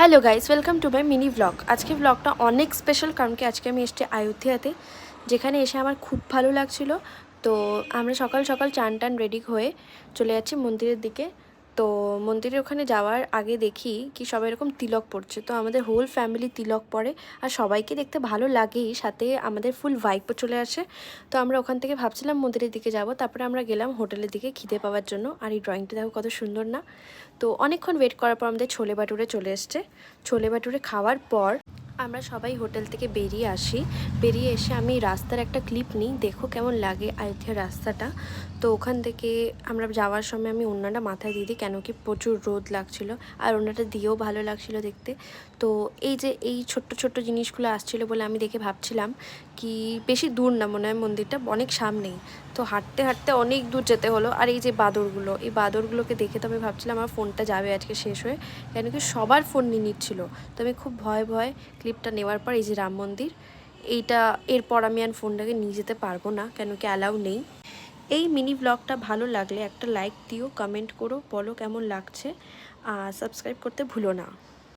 Hello guys, welcome to my mini blog. আজকে ব্লগটা অনেক স্পেশাল, কারণ কি আজকে আমি এসেছি আয়োধ্যাতে, যেখানে এসে আমার খুব ভালো লাগছিল। তো আমরা সকাল সকাল চান টান রেডি হয়ে চলে যাচ্ছি মন্দিরের দিকে। তো মন্দিরের ওখানে যাওয়ার আগে দেখি কি সবাই এরকম তিলক পড়ছে। তো আমাদের হোল ফ্যামিলি তিলক পড়ে, আর সবাইকে দেখতে ভালো লাগেই, সাথে আমাদের ফুল ভাইবও চলে আসে। তো আমরা ওখান থেকে ভাবছিলাম মন্দিরের দিকে যাব, তারপরে আমরা গেলাম হোটেলের দিকে খিদে পাওয়ার জন্য। আর এই ড্রয়িংটা দেখো কত সুন্দর না? তো অনেকক্ষণ ওয়েট করার পর আমাদের ছোলে বাটুরে চলে এসছে। ছোলে বাটুরে খাওয়ার পর আমরা সবাই হোটেল থেকে বেরিয়ে আসি। বেরিয়ে এসে আমি রাস্তার একটা ক্লিপ নিই, দেখো কেমন লাগে অযোধ্যার রাস্তাটা। তো ওখান থেকে আমরা যাওয়ার সময় আমি ওড়নাটা মাথায় দিয়ে দিই, কেন কি প্রচুর রোদ লাগছিল, আর ওড়নাটা দিয়েও ভালো লাগছিল দেখতে। তো এই যে এই ছোট্ট ছোট্ট জিনিসগুলো আসছিলো বলে আমি দেখে ভাবছিলাম কি বেশি দূর না, মনে হয় মন্দিরটা অনেক সামনেই। তো হাঁটতে হাঁটতে অনেক দূর যেতে হলো। আর এই যে বাঁদরগুলো, এই বাঁদরগুলোকে দেখে তো আমি ভাবছিলাম আমার ফোনটা যাবে আজকে শেষ হয়ে, কেন কি সবার ফোন নিয়ে নিচ্ছিল। তো আমি খুব ভয়ে ভয়ে ক্লিপটা নেওয়ার পর এই যে রাম মন্দির, এইটা এরপর আমি আর ফোনটাকে নিয়ে যেতে পারবো না, কেন কি অ্যালাউ নেই। এই মিনি ব্লগটা ভালো লাগলে একটা লাইক দিও, কমেন্ট করো, বলো কেমন লাগছে, আর সাবস্ক্রাইব করতে ভুলো না।